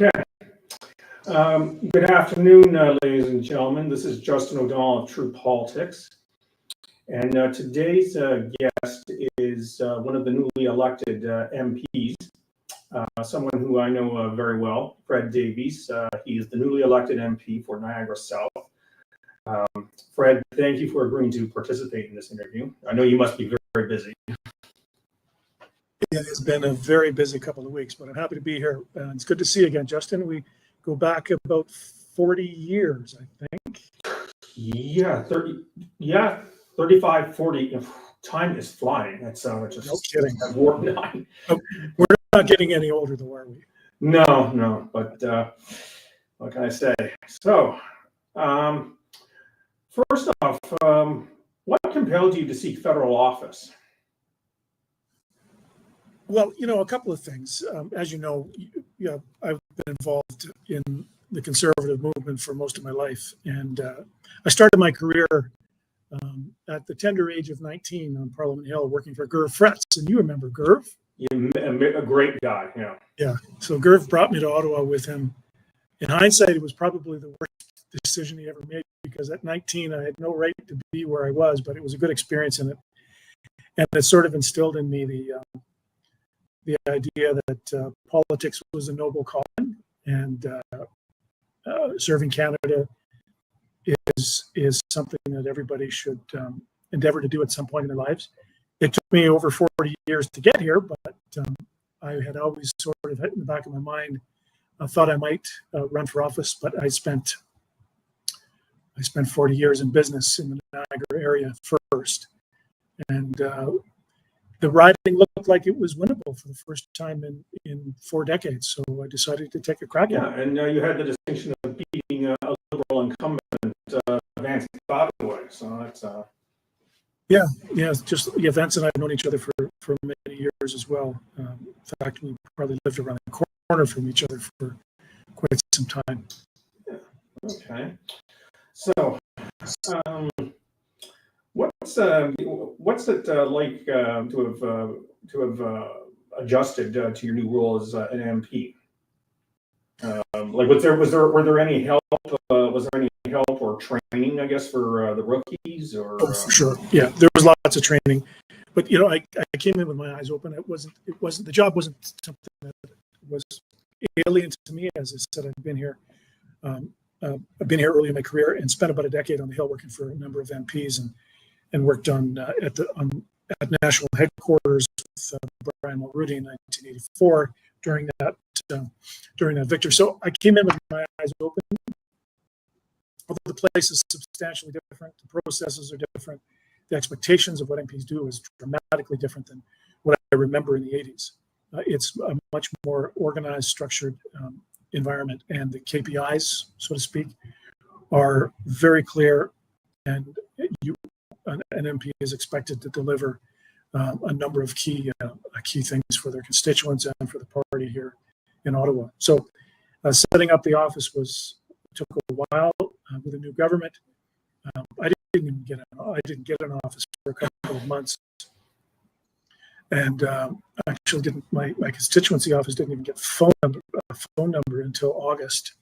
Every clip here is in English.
Okay. Good afternoon, ladies and gentlemen. This is Justin O'Donnell of True Politics. And today's guest is one of the newly elected MPs, someone who I know very well, Fred Davies. He is the newly elected MP for Niagara South. Fred, thank you for agreeing to participate in this interview. I know you must be very, very busy. It has been a very busy couple of weeks, but I'm happy to be here. It's good to see you again, Justin. We go back about 40 years, I think. Yeah, 35, 40. Time is flying. It's just No kidding. warp 9. We're not getting any older, though, are we? No, but what can I say? So, first off, what compelled you to seek federal office? Well, a couple of things. As you know, I've been involved in the conservative movement for most of my life. And I started my career at the tender age of 19 on Parliament Hill working for Gerv Fretz. And you remember Gerv? A great guy, yeah. Yeah. So Gerv brought me to Ottawa with him. In hindsight, it was probably the worst decision he ever made because at 19, I had no right to be where I was, but it was a good experience in it. And it sort of instilled in me the idea that politics was a noble calling, and serving Canada is something that everybody should endeavor to do at some point in their lives. It took me over 40 years to get here, but I had always sort of in the back of my mind, I thought I might run for office, but I spent 40 years in business in the Niagara area first, and the riding looked like it was winnable for the first time in 4 decades. So I decided to take a crack at it. Yeah, and you had the distinction of beating a Liberal incumbent, Vance Ottawa. So that's Yeah, just Vance and I have known each other for many years as well. In fact, we probably lived around the corner from each other for quite some time. Yeah. Okay. So, what's it like to have adjusted to your new role as an MP? Were there any help? Was there any help or training, I guess, for the rookies? Or for sure, yeah, there was lots of training, but I came in with my eyes open. It wasn't the job wasn't something that was alien to me. As I said, I've been here early in my career and spent about a decade on the Hill working for a number of MPs and worked on at national headquarters with Brian Mulrooney in 1984 during that victory. So I came in with my eyes open. Although the place is substantially different, the processes are different, the expectations of what MPs do is dramatically different than what I remember in the 80s. It's a much more organized, structured environment, and the KPIs, so to speak, are very clear, and an MP is expected to deliver a number of key things for their constituents and for the party here in Ottawa. So setting up the office took a while with a new government. I didn't get an office for a couple of months, and actually my constituency office didn't even get a phone number until August.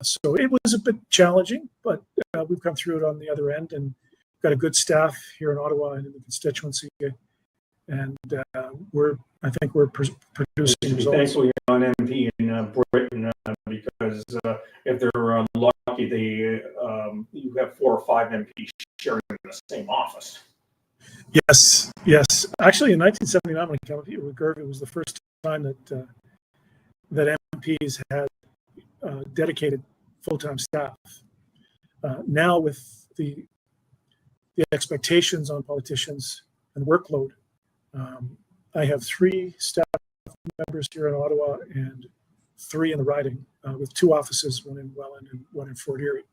So it was a bit challenging, but we've come through it on the other end, and got a good staff here in Ottawa and in the constituency, and I think we're producing results. Thankful you're on MP in Britain because if they're lucky, you have 4 or 5 MPs sharing the same office. Yes. Actually, in 1979, when I came up here with Gerv, it was the first time that MPs had dedicated full-time staff. Now, with the expectations on politicians and workload, I have 3 staff members here in Ottawa and 3 in the riding, with 2 offices, one in Welland and one in Fort Erie.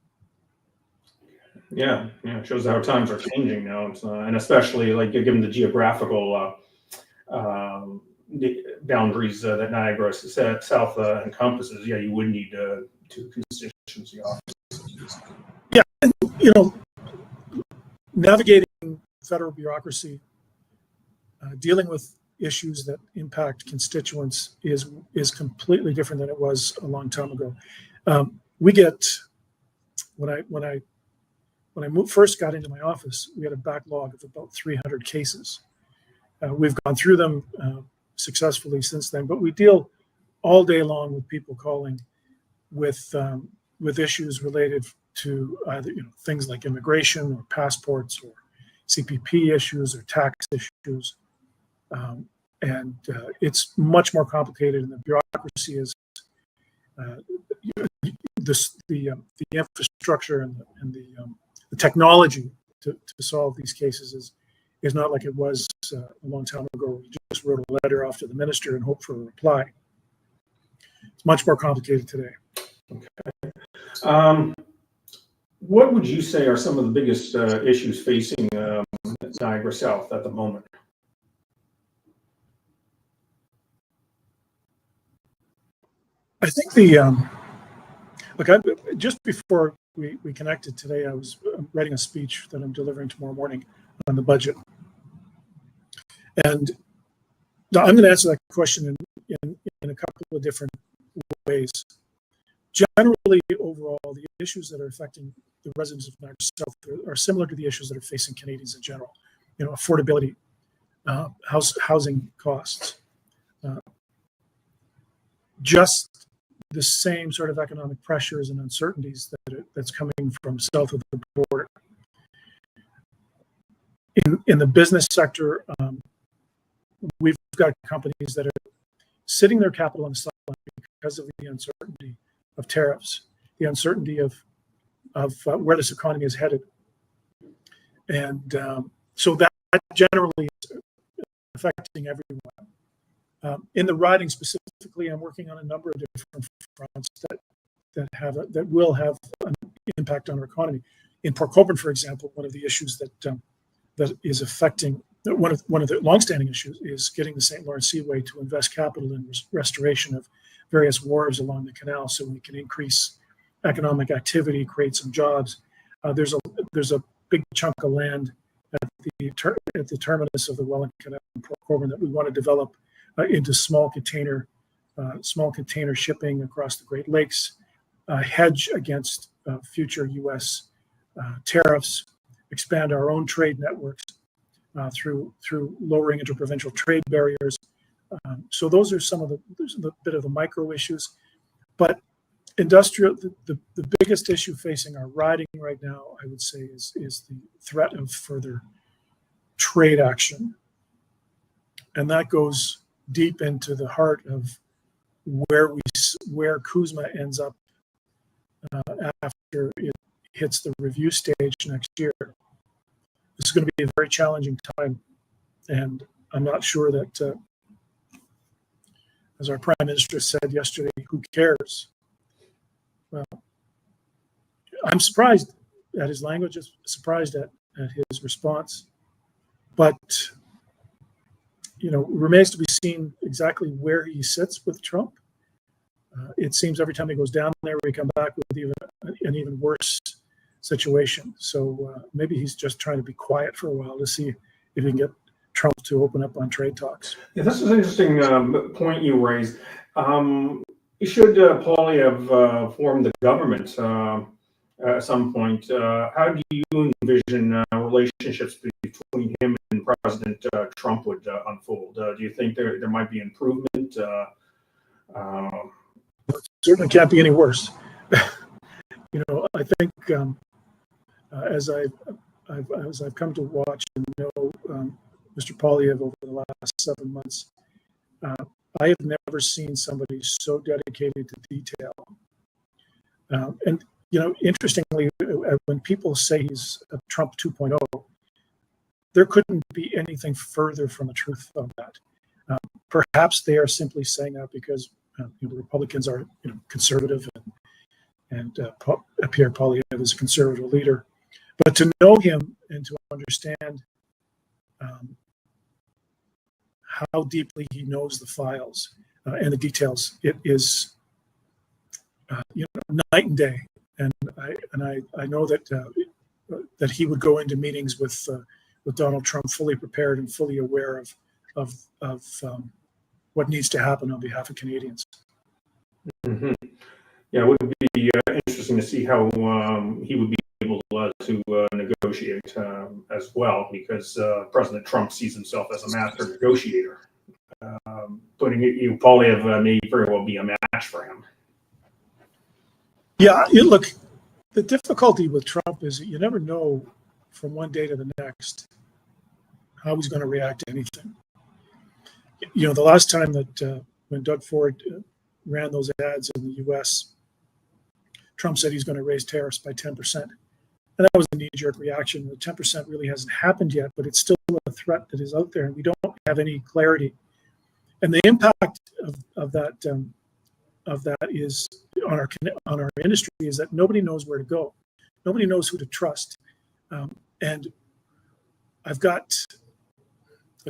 Yeah, it shows how times are changing now, and especially given the geographical boundaries that Niagara South encompasses. Yeah, you would need 2 constituency offices. Yeah, and, navigating federal bureaucracy, dealing with issues that impact constituents is completely different than it was a long time ago. We get when I first got into my office, we had a backlog of about 300 cases. We've gone through them successfully since then, but we deal all day long with people calling with issues related to either things like immigration or passports or CPP issues or tax issues, and it's much more complicated, and the bureaucracy is the infrastructure and the technology to solve these cases is not like it was a long time ago, where you just wrote a letter off to the minister and hope for a reply. It's much more complicated today. Okay. What would you say are some of the biggest issues facing Niagara South at the moment? I think just before we connected today, I was writing a speech that I'm delivering tomorrow morning on the budget. And I'm going to answer that question in a couple of different ways. Generally, overall, the issues that are affecting the residents of Niagara South are similar to the issues that are facing Canadians in general. Affordability, housing costs, just the same sort of economic pressures and uncertainties that's coming from south of the border. In the business sector, we've got companies that are sitting their capital on the sideline because of the uncertainty of tariffs, the uncertainty of where this economy is headed, and so that generally is affecting everyone. In the riding specifically, I'm working on a number of different fronts that will have an impact on our economy. In Port Colborne, for example, one of the issues that is affecting one of the longstanding issues is getting the St. Lawrence Seaway to invest capital in restoration of various wharves along the canal, so we can increase economic activity, create some jobs. There's a big chunk of land at the terminus of the Welland Canal in Port Colborne that we want to develop into small container shipping across the Great Lakes, hedge against future U.S. Tariffs, expand our own trade networks through lowering interprovincial trade barriers. So those are some of the bit of the micro issues, but industrial. The biggest issue facing our riding right now, I would say, is the threat of further trade action, and that goes deep into the heart of where CUSMA ends up after it hits the review stage next year. This is going to be a very challenging time, and I'm not sure that, as our Prime Minister said yesterday, who cares? Well, I'm surprised at his language, surprised at his response, but remains to be seen exactly where he sits with Trump. It seems every time he goes down there, we come back with an even worse situation. So maybe he's just trying to be quiet for a while to see if he can get Trump to open up on trade talks. Yeah, this is an interesting point you raised. Should Poilievre form the government at some point? How do you envision relationships between him and President Trump would unfold? Do you think there might be improvement? It certainly can't be any worse. I think as I've come to watch and know Mr. Poilievre over the last 7 months, I have never seen somebody so dedicated to detail. And interestingly, when people say he's a Trump 2.0, there couldn't be anything further from the truth of that. Perhaps they are simply saying that because the Republicans are conservative and Pierre Poilievre is a conservative leader. But to know him and to understand how deeply he knows the files and the details, it is night and day. And I know that he would go into meetings with Donald Trump fully prepared and fully aware what needs to happen on behalf of Canadians. Mhm. Yeah, it would be interesting to see how he would be able to negotiate as well, because President Trump sees himself as a master negotiator. Putting it, you probably have may very well be a match for him. Yeah, look, the difficulty with Trump is that you never know from one day to the next how he's going to react to anything. You know, the last time that when Doug Ford ran those ads in the U.S., Trump said he's going to raise tariffs by 10%. And that was a knee-jerk reaction. The 10% really hasn't happened yet, but it's still a threat that is out there, and we don't have any clarity. And the impact of that is on our industry is that nobody knows where to go. Nobody knows who to trust. And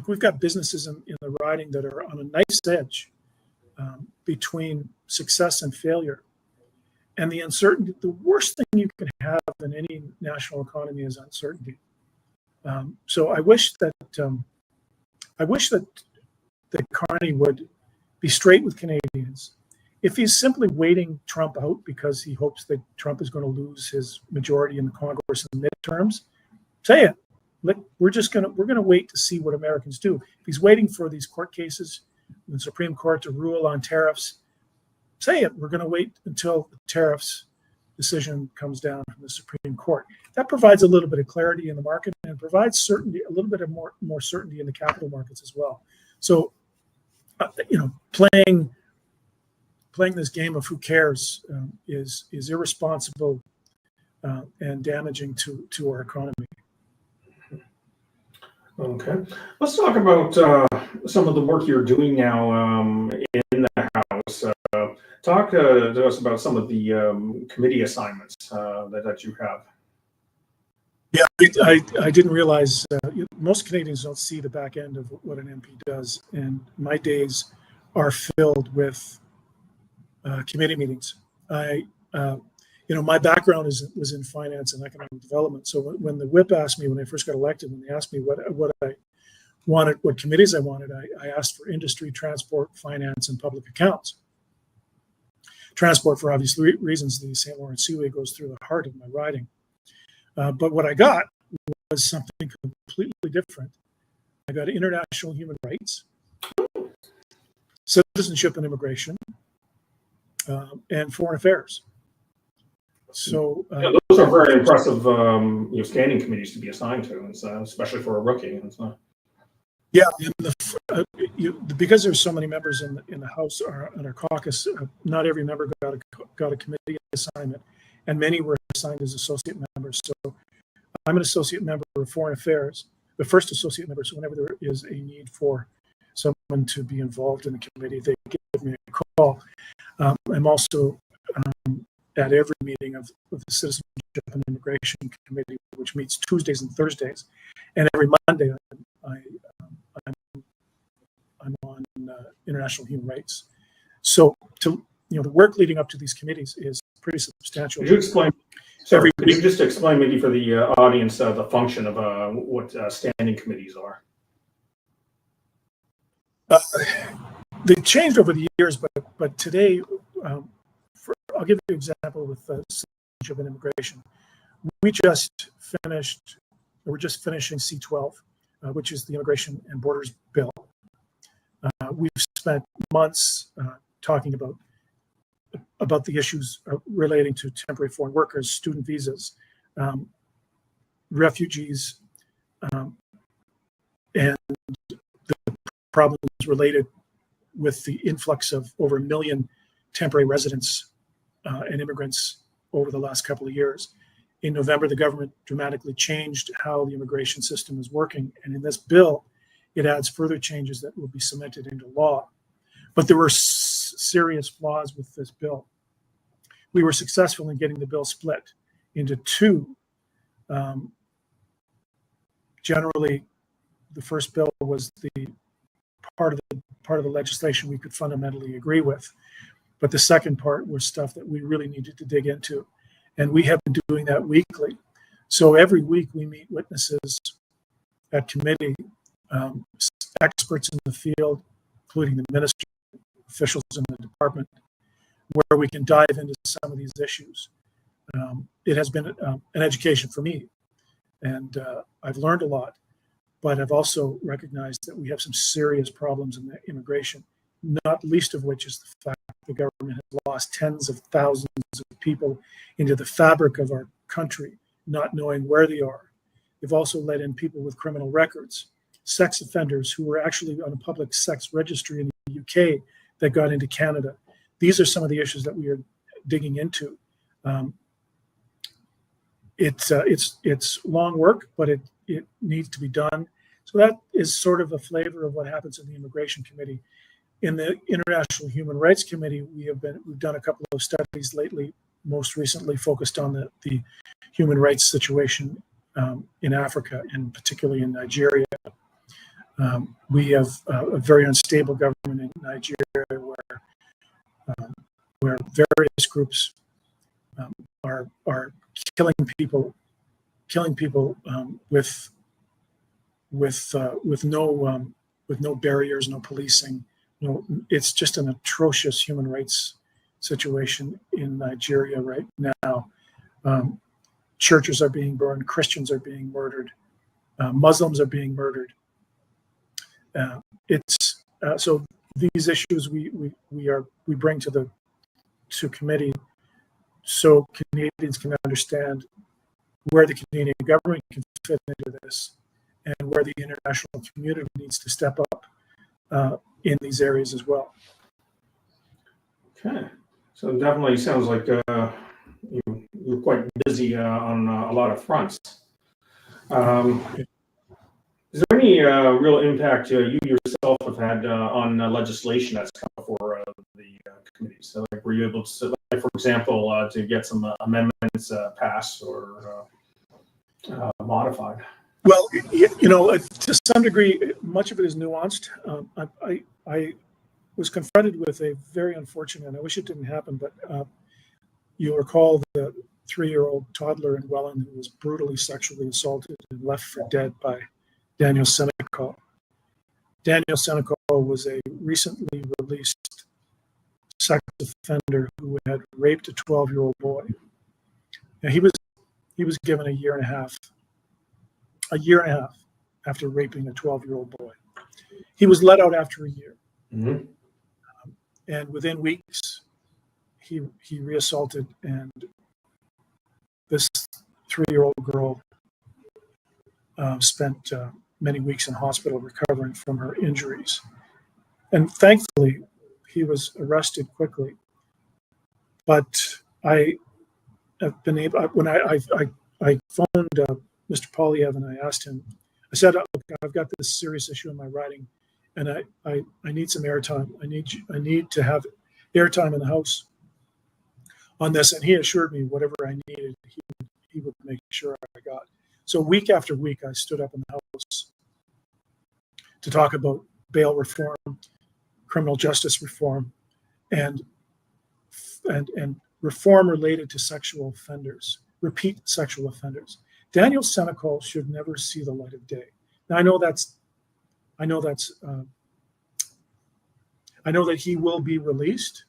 we've got businesses in the riding that are on a knife's edge between success and failure. And the uncertainty, the worst thing you can have in any national economy is uncertainty. So I wish that Carney would be straight with Canadians. If he's simply waiting Trump out because he hopes that Trump is going to lose his majority in the Congress in the midterms, say it. Look, we're going to wait to see what Americans do. If he's waiting for these court cases, the Supreme Court to rule on tariffs, say it. We're going to wait until the tariffs decision comes down from the Supreme Court. That provides a little bit of clarity in the market and provides certainty, a little bit of more certainty in the capital markets as well. So, playing this game of who cares is irresponsible and damaging to our economy. Okay, let's talk about some of the work you're doing now in the House. Talk to us about some of the committee assignments that you have. Yeah, I didn't realize most Canadians don't see the back end of what an MP does, and my days are filled with committee meetings. My background was in finance and economic development. So when the whip asked me when I first got elected, when they asked me what I wanted, what committees I wanted, I asked for industry, transport, finance, and public accounts. Transport, for obvious reasons, the St. Lawrence Seaway goes through the heart of my riding. But what I got was something completely different. I got international human rights, citizenship and immigration, and foreign affairs. So those are very impressive standing committees to be assigned to, especially for a rookie. Yeah, because there's so many members in the House or in our caucus, not every member got a committee assignment, and many were assigned as associate members. So I'm an associate member of Foreign Affairs, the first associate member. So whenever there is a need for someone to be involved in the committee, they give me a call. I'm also at every meeting of the Citizenship and Immigration Committee, which meets Tuesdays and Thursdays, and every Monday I'm on international human rights. So the work leading up to these committees is pretty substantial. Could you explain? Sorry, could you just explain maybe for the audience the function of what standing committees are? They've changed over the years, but today, I'll give you an example with citizenship and immigration. We're just finishing C-12, which is the Immigration and Borders Bill. We've spent months talking about the issues relating to temporary foreign workers, student visas, refugees, and the problems related with the influx of over 1 million temporary residents and immigrants over the last couple of years. In November, the government dramatically changed how the immigration system is working. And in this bill, it adds further changes that will be cemented into law. But there were serious flaws with this bill. We were successful in getting the bill split into two. Generally, the first bill was the part of the legislation we could fundamentally agree with. But the second part was stuff that we really needed to dig into. And we have been doing that weekly. So every week we meet witnesses at committee experts in the field, including the minister, officials in the department, where we can dive into some of these issues. It has been an education for me, and I've learned a lot, but I've also recognized that we have some serious problems in the immigration, not least of which is the fact the government has lost tens of thousands of people into the fabric of our country, not knowing where they are. They've also let in people with criminal records, sex offenders who were actually on a public sex registry in the UK that got into Canada. These are some of the issues that we are digging into. It's long work, but it needs to be done. So that is sort of a flavor of what happens in the Immigration Committee. In the International Human Rights Committee, we've done a couple of studies lately, most recently focused on the human rights situation in Africa, and particularly in Nigeria. We have a very unstable government in Nigeria where various groups are killing people with no barriers, no policing. No, it's just an atrocious human rights situation in Nigeria right now. Churches are being burned, Christians are being murdered, Muslims are being murdered. So these issues we bring to committee so Canadians can understand where the Canadian government can fit into this and where the international community needs to step up in these areas as well. Okay, so it definitely sounds like you're quite busy on a lot of fronts. Is there any real impact you yourself have had on legislation that's come before the committee? So, like, were you able to, like, for example, to get some amendments passed or modified? Well, to some degree, much of it is nuanced. I was confronted with a very unfortunate, and I wish it didn't happen, but you'll recall the 3-year-old toddler in Welland who was brutally sexually assaulted and left for dead by Daniel Senecal. Daniel Senecal was a recently released sex offender who had raped a 12-year-old boy. Now, he was given a year and a half after raping a 12-year-old boy. He was let out after a year. Mm-hmm. And within weeks, he reassaulted, and this 3-year-old girl spent many weeks in hospital recovering from her injuries. And thankfully, he was arrested quickly. But I have been able, when I phoned Mr. Polyev and I asked him, I said, look, I've got this serious issue in my writing, and I need some airtime. I need to have airtime in the House on this. And he assured me whatever I needed, he would make sure I got. So week after week, I stood up in the House to talk about bail reform, criminal justice reform, and reform related to sexual offenders, repeat sexual offenders. Daniel Senecal should never see the light of day. Now I know that he will be released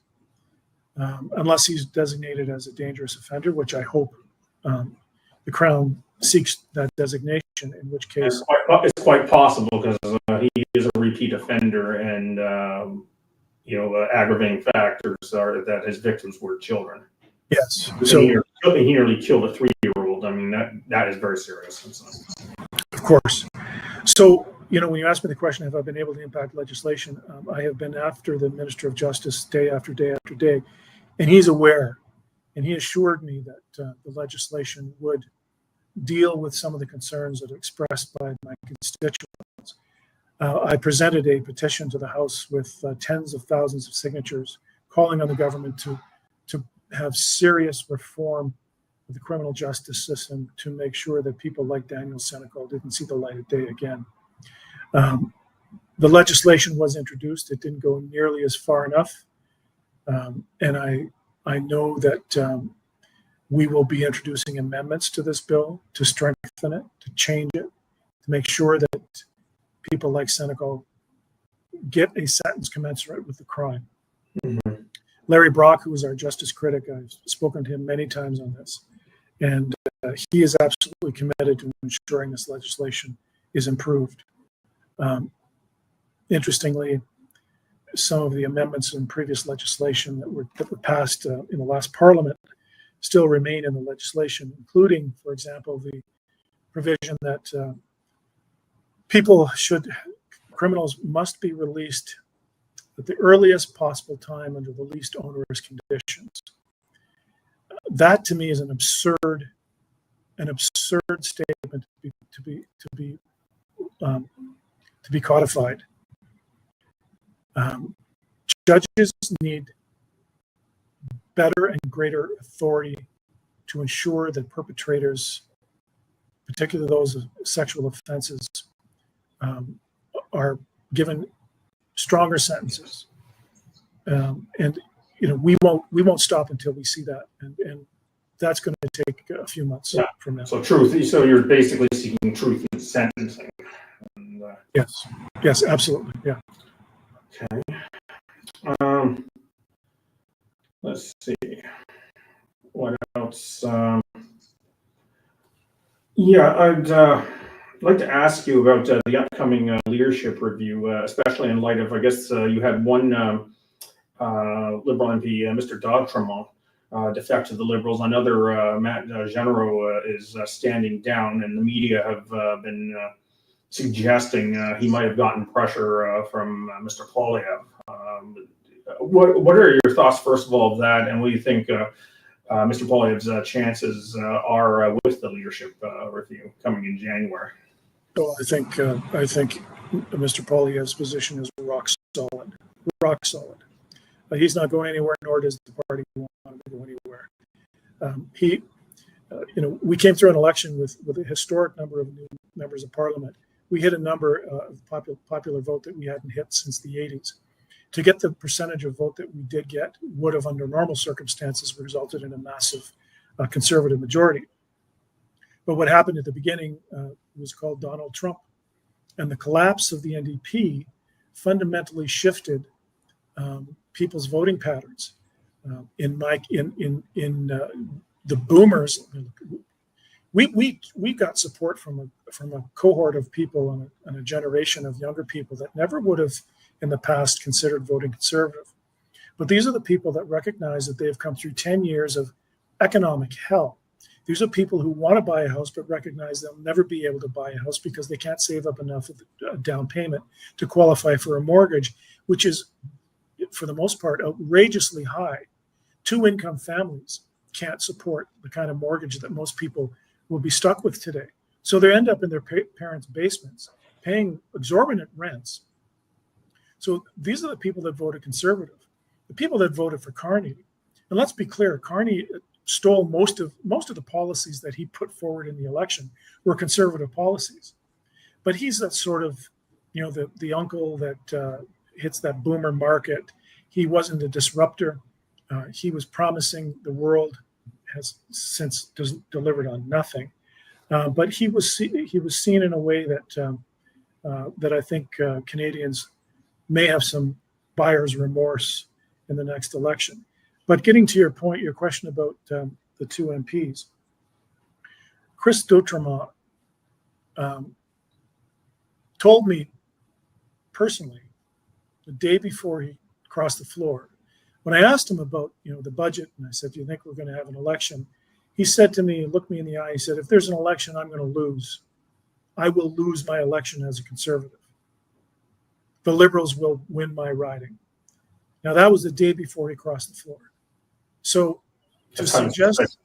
unless he's designated as a dangerous offender, which I hope the Crown seeks that designation, in which case it's quite possible, because he is a repeat offender, and aggravating factors are that his victims were children. Yes. So he nearly killed a 3-year-old. I mean, that is very serious. Of course. So, when you ask me the question, have I been able to impact legislation? I have been after the Minister of Justice day after day after day, and he's aware, and he assured me that the legislation would deal with some of the concerns that are expressed by my constituents. I presented a petition to the House with tens of thousands of signatures calling on the government to have serious reform of the criminal justice system to make sure that people like Daniel Senecal didn't see the light of day again. The legislation was introduced. It didn't go nearly as far enough. And I know that we will be introducing amendments to this bill to strengthen it, to change it, to make sure that people like Senecal get a sentence commensurate with the crime. Mhm. Larry Brock, who is our justice critic, I've spoken to him many times on this, and he is absolutely committed to ensuring this legislation is improved. Interestingly, some of the amendments in previous legislation that were passed in the last Parliament still remain in the legislation, including, for example, the provision that criminals must be released at the earliest possible time under the least onerous conditions. That to me is an absurd statement to be codified. Judges need better and greater authority to ensure that perpetrators, particularly those of sexual offenses, are given stronger sentences. And we won't stop until we see that, and that's going to take a few months from now. So you're basically seeking truth in sentencing. And, Yes, absolutely. Yeah. okay. Let's see. What else? I'd like to ask you about the upcoming leadership review, especially in light of, I guess, you had one Liberal MP, Mr. D'Autremont, defect to the Liberals. Another, Matt Genero, is standing down, and the media have been suggesting he might have gotten pressure from Mr. Poilievre. What are your thoughts, first of all, of that, and what do you think Mr. Poilievre's chances are with the leadership review coming in January? Well, I think Mr. Poilievre's position is rock solid. Rock solid. He's not going anywhere, nor does the party want him to go anywhere. We came through an election with a historic number of new members of Parliament. We hit a number of popular vote that we hadn't hit since the 80s. To get the percentage of vote that we did get would have, under normal circumstances, resulted in a massive Conservative majority. But what happened at the beginning was called Donald Trump, and the collapse of the NDP fundamentally shifted people's voting patterns. In the boomers, we got support from a cohort of people and a generation of younger people that never would have in the past considered voting Conservative. But these are the people that recognize that they've come through 10 years of economic hell. These are people who want to buy a house but recognize they'll never be able to buy a house because they can't save up enough of a down payment to qualify for a mortgage, which is, for the most part, outrageously high. Two-income families can't support the kind of mortgage that most people will be stuck with today. So they end up in their parents' basements paying exorbitant rents. So these are the people that voted Conservative, the people that voted for Carney. And let's be clear, Carney stole most of the policies that he put forward in the election were Conservative policies. But he's that sort of, the uncle that hits that boomer market. He wasn't a disruptor. He was promising the world, has since delivered on nothing. But he was seen in a way that I think Canadians may have some buyer's remorse in the next election. But getting to your point, your question about the two MPs, Chris D'Autremont told me personally the day before he crossed the floor, when I asked him about the budget, and I said, "Do you think we're going to have an election?" He said to me, looked me in the eye, he said, "If there's an election, I'm going to lose. I will lose my election as a Conservative. The Liberals will win my riding." Now, that was the day before he crossed the floor. So to suggest,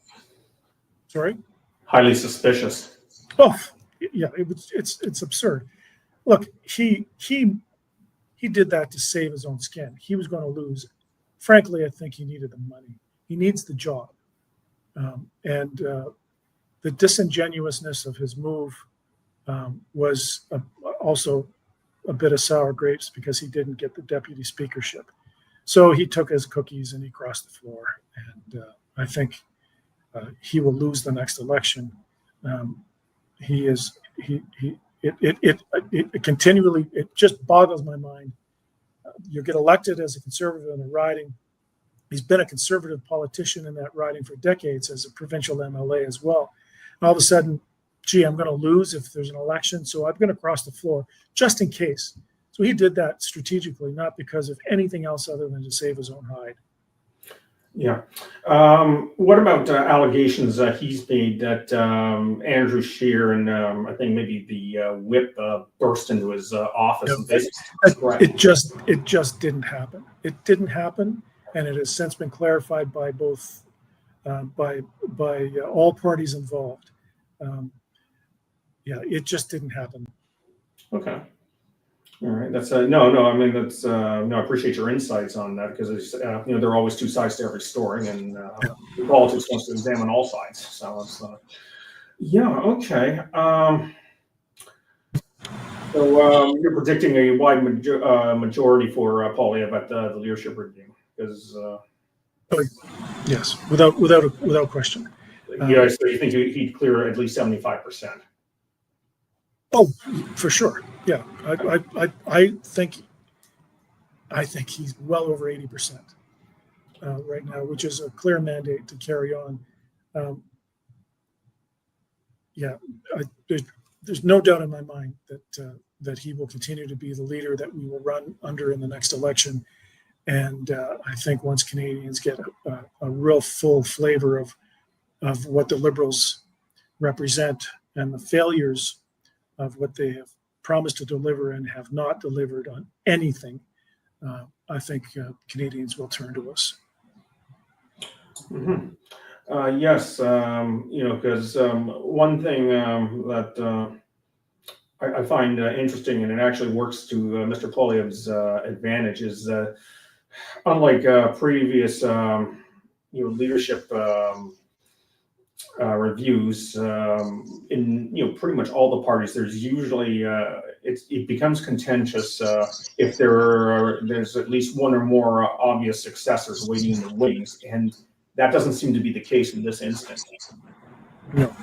sorry? Highly suspicious. Oh, yeah, it's absurd. Look, he did that to save his own skin. He was going to lose. Frankly, I think he needed the money. He needs the job. And the disingenuousness of his move was also a bit of sour grapes because he didn't get the deputy speakership. So he took his cookies and he crossed the floor. And I think he will lose the next election. It continually, it just boggles my mind You get elected as a conservative in a riding. He's been a conservative politician in that riding for decades as a provincial MLA as well. And all of a sudden, gee, I'm going to lose if there's an election, so I'm going to cross the floor just in case. So he did that strategically, not because of anything else other than to save his own hide. Yeah. What about allegations he's made that Andrew Scheer and I think maybe the whip burst into his office and basically it just didn't happen. It didn't happen, and it has since been clarified by both by all parties involved. Yeah, it just didn't happen. Okay. All right. That's no. I mean, that's no. I appreciate your insights on that because there are always two sides to every story, and politics wants to examine all sides. So it's yeah. Okay. So you're predicting a wide majority for Polyev at the leadership review because yes, without question. Yeah. So you think he'd clear at least 75%? Oh, for sure. Yeah, I think he's well over 80% right now, which is a clear mandate to carry on. Yeah, there's no doubt in my mind that he will continue to be the leader that we will run under in the next election. And I think once Canadians get a real full flavor of what the Liberals represent and the failures of what they have promised to deliver and have not delivered on anything, I think Canadians will turn to us. Mm-hmm. Yes, because one thing that I find interesting, and it actually works to Mr. Poilievre's advantage, is unlike previous, leadership reviews in pretty much all the parties. There's usually it becomes contentious if there's at least one or more obvious successors waiting in the wings, and that doesn't seem to be the case in this instance. No,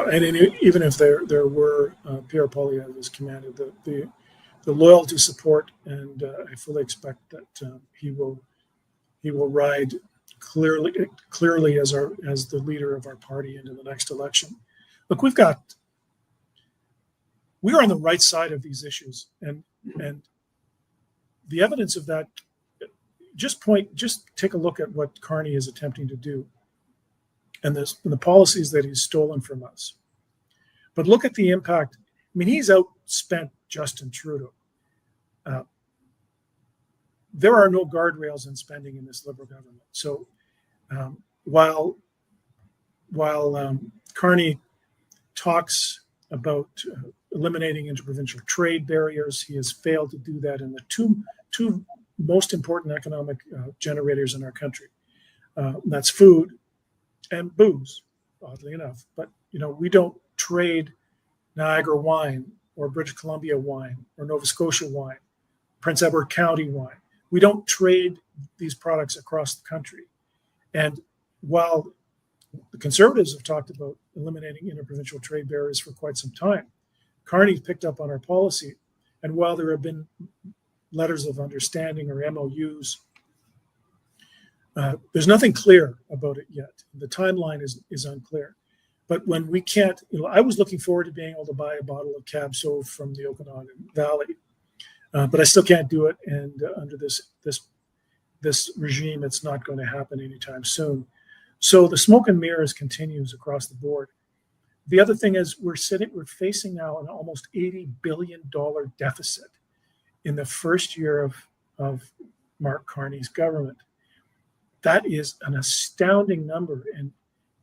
and even if there were, Pierre Poilievre has commanded the loyalty, support, and I fully expect that he will ride clearly as the leader of our party into the next election. Look, we are on the right side of these issues, and the evidence of that. Just take a look at what Carney is attempting to do, and the policies that he's stolen from us. But look at the impact. I mean, he's outspent Justin Trudeau. There are no guardrails in spending in this Liberal government. So while Carney talks about eliminating interprovincial trade barriers, he has failed to do that in the two most important economic generators in our country. That's food and booze, oddly enough. But we don't trade Niagara wine or British Columbia wine or Nova Scotia wine, Prince Edward County wine. We don't trade these products across the country. And while the Conservatives have talked about eliminating interprovincial trade barriers for quite some time, Carney's picked up on our policy. And while there have been letters of understanding or MOUs, there's nothing clear about it yet. The timeline is unclear. But when we can't, I was looking forward to being able to buy a bottle of Cab Sauv from the Okanagan Valley, but I still can't do it. And under this regime, it's not going to happen anytime soon. So the smoke and mirrors continues across the board. The other thing is we're facing now an almost $80 billion deficit in the first year of Mark Carney's government. That is an astounding number. And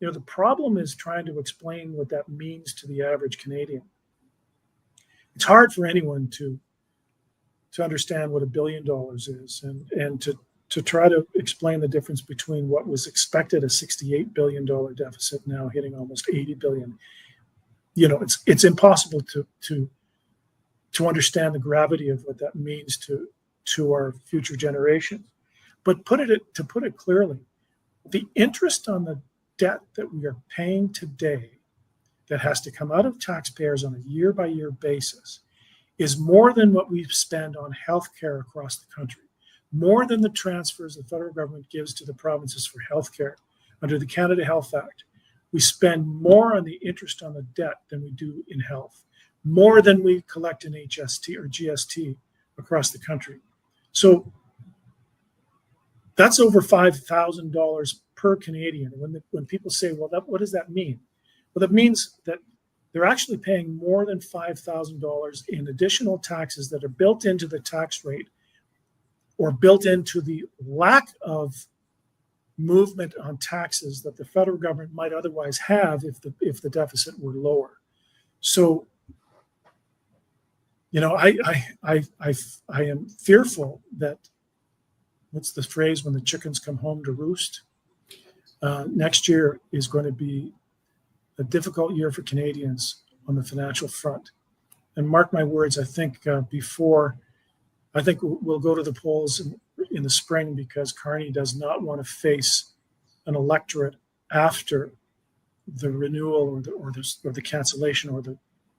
the problem is trying to explain what that means to the average Canadian. It's hard for anyone to understand what $1 billion is and to try to explain the difference between what was expected a $68 billion deficit now hitting almost $80 billion. It's impossible to understand the gravity of what that means to our future generations. But to put it clearly, the interest on the debt that we are paying today that has to come out of taxpayers on a year-by-year basis is more than what we spend on healthcare across the country, more than the transfers the federal government gives to the provinces for healthcare under the Canada Health Act. We spend more on the interest on the debt than we do in health, more than we collect in HST or GST across the country. So that's over $5,000 per Canadian. When people say, well, what does that mean? Well, that means that they're actually paying more than $5,000 in additional taxes that are built into the tax rate or built into the lack of movement on taxes that the federal government might otherwise have if the deficit were lower. So, I am fearful that, what's the phrase, when the chickens come home to roost? Next year is going to be a difficult year for Canadians on the financial front. And mark my words, I think we'll go to the polls in the spring because Carney does not want to face an electorate after the renewal or the cancellation or the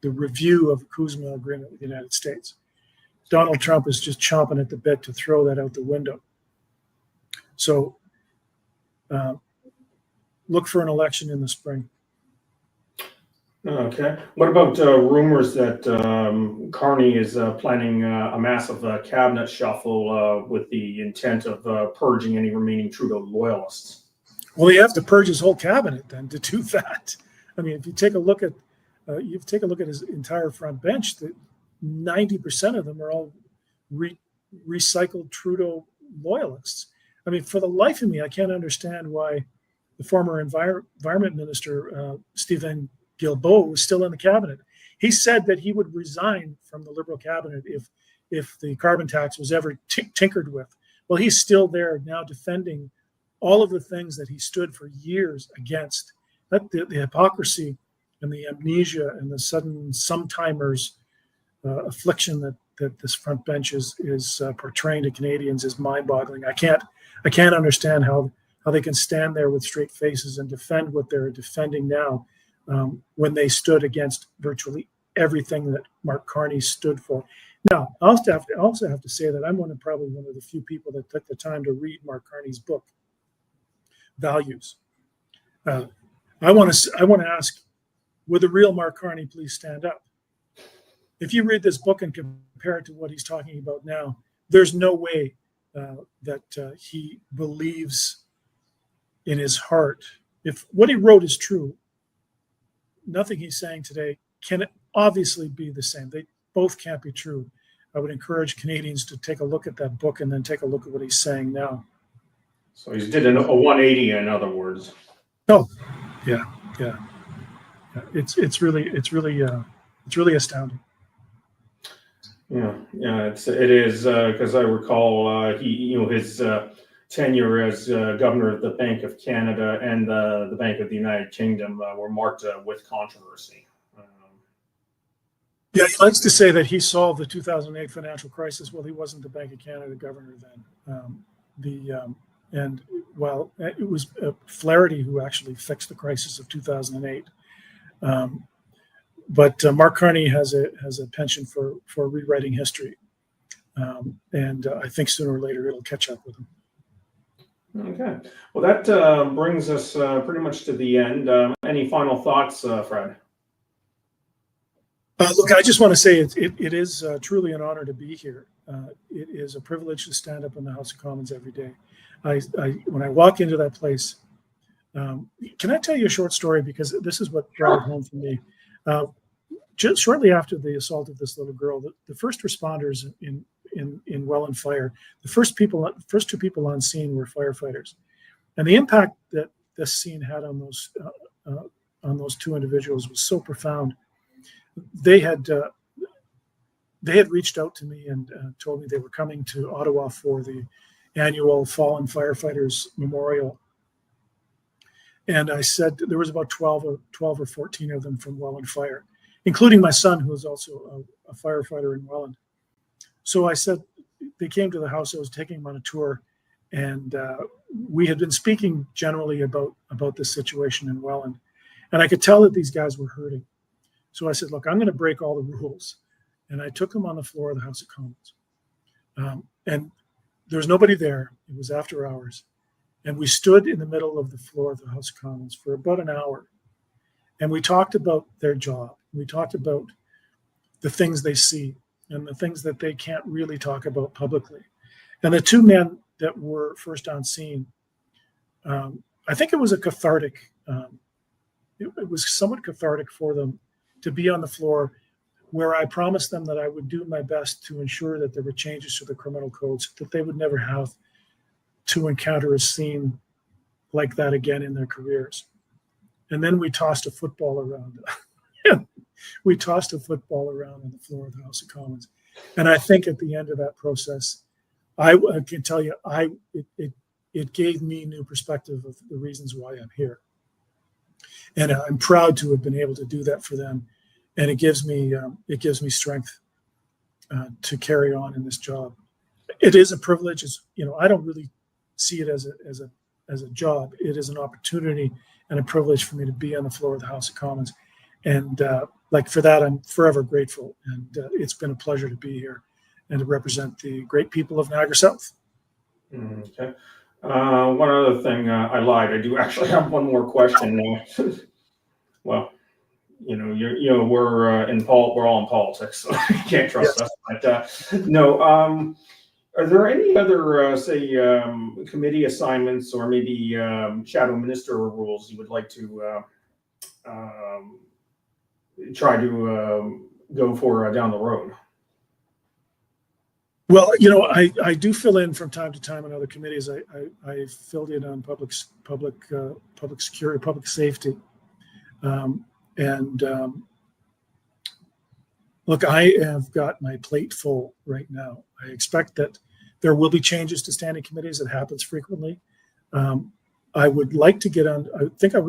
review of the Kuzma agreement with the United States. Donald Trump is just chomping at the bit to throw that out the window. So look for an election in the spring. Okay. What about rumors that Carney is planning a massive cabinet shuffle with the intent of purging any remaining Trudeau loyalists? Well, you have to purge his whole cabinet then to do that. I mean, if you take a look at his entire front bench, that 90% of them are all recycled Trudeau loyalists. I mean, for the life of me, I can't understand why the former environment minister, Stephen Guilbeault, was still in the cabinet. He said that he would resign from the Liberal cabinet if the carbon tax was ever tinkered with. Well, he's still there now defending all of the things that he stood for years against. The hypocrisy and the amnesia and the sudden sometimers affliction that this front bench is portraying to Canadians is mind-boggling. I can't understand how they can stand there with straight faces and defend what they're defending now when they stood against virtually everything that Mark Carney stood for. Now, I also have to say that I'm probably one of the few people that took the time to read Mark Carney's book, Values. I want to ask, would the real Mark Carney please stand up? If you read this book and compare it to what he's talking about now, there's no way that he believes in his heart. If what he wrote is true, nothing he's saying today can obviously be the same. They both can't be true. I would encourage Canadians to take a look at that book and then take a look at what he's saying now. So he's did a 180, in other words. Oh, yeah. It's really astounding. Yeah, it is because I recall his tenure as governor of the Bank of Canada and the Bank of the United Kingdom were marked with controversy. Yeah, he likes to say that he solved the 2008 financial crisis. Well, he wasn't the Bank of Canada governor then. It was Flaherty who actually fixed the crisis of 2008. But Mark Carney has a penchant for rewriting history, and I think sooner or later it'll catch up with him. Okay, well that brings us pretty much to the end. Any final thoughts, Fred? Look, I just want to say it is truly an honor to be here. It is a privilege to stand up in the House of Commons every day. When I walk into that place, can I tell you a short story, because this is what brought it home for me. Just shortly after the assault of this little girl, the first responders in Welland Fire, the first two people on scene were firefighters, and the impact that this scene had on those two individuals was so profound. They had reached out to me and told me they were coming to Ottawa for the annual Fallen Firefighters Memorial. And I said there was about 12 or 14 of them from Welland Fire, including my son, who is also a firefighter in Welland. So I said, they came to the house, I was taking them on a tour, and we had been speaking generally about this situation in Welland. And I could tell that these guys were hurting. So I said, look, I'm going to break all the rules. and I took him on the floor of the House of Commons. And there was nobody there. It was after hours. And we stood in the middle of the floor of the House of Commons for about an hour. And we talked about their job. We talked about the things they see and the things that they can't really talk about publicly. And the two men that were first on scene, I think it was a cathartic, it was somewhat cathartic for them to be on the floor where I promised them that I would do my best to ensure that there were changes to the criminal codes, that they would never have to encounter a scene like that again in their careers. And then we tossed a football around. We tossed a football around on the floor of the House of Commons. And I think at the end of that process, I can tell you, it gave me new perspective of the reasons why I'm here. And I'm proud to have been able to do that for them. And it gives me strength to carry on in this job. It is a privilege. It's, I don't really see it as a job. It is an opportunity and a privilege for me to be on the floor of the House of Commons. And for that, I'm forever grateful. And it's been a pleasure to be here and to represent the great people of Niagara South. Okay. One other thing, I lied. I do actually have one more question. Well, we're we're all in politics, so you can't trust us. But no, are there any other, committee assignments or maybe shadow minister rules you would like to try to go for down the road? Well, I do fill in from time to time on other committees. I filled in on public security, public safety, look, I have got my plate full right now. I expect that there will be changes to standing committees. It happens frequently. I would like to get on. I think it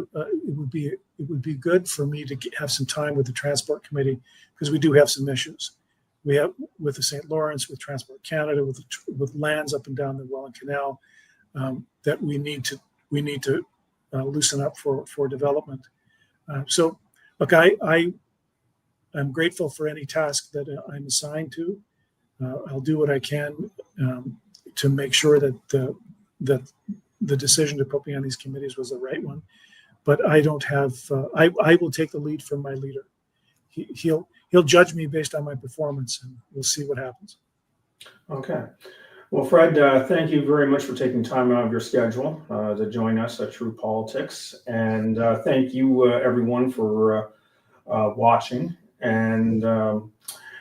would be good for me to have some time with the Transport Committee because we do have some issues. We have with the St. Lawrence, with Transport Canada, with lands up and down the Welland Canal that we need to loosen up for development. So, look, I'm grateful for any task that I'm assigned to. I'll do what I can to make sure that the decision to put me on these committees was the right one. But I don't have. I will take the lead from my leader. He'll judge me based on my performance, and we'll see what happens. Okay. Well, Fred, thank you very much for taking time out of your schedule to join us at True Politics, and thank you everyone for watching. And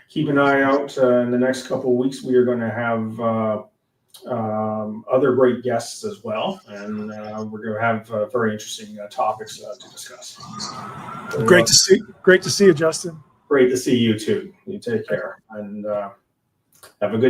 keep an eye out in the next couple of weeks. We are going to have other great guests as well, and we're going to have very interesting topics to discuss. Great to see you, Justin. Great to see you too. You take care and have a good day.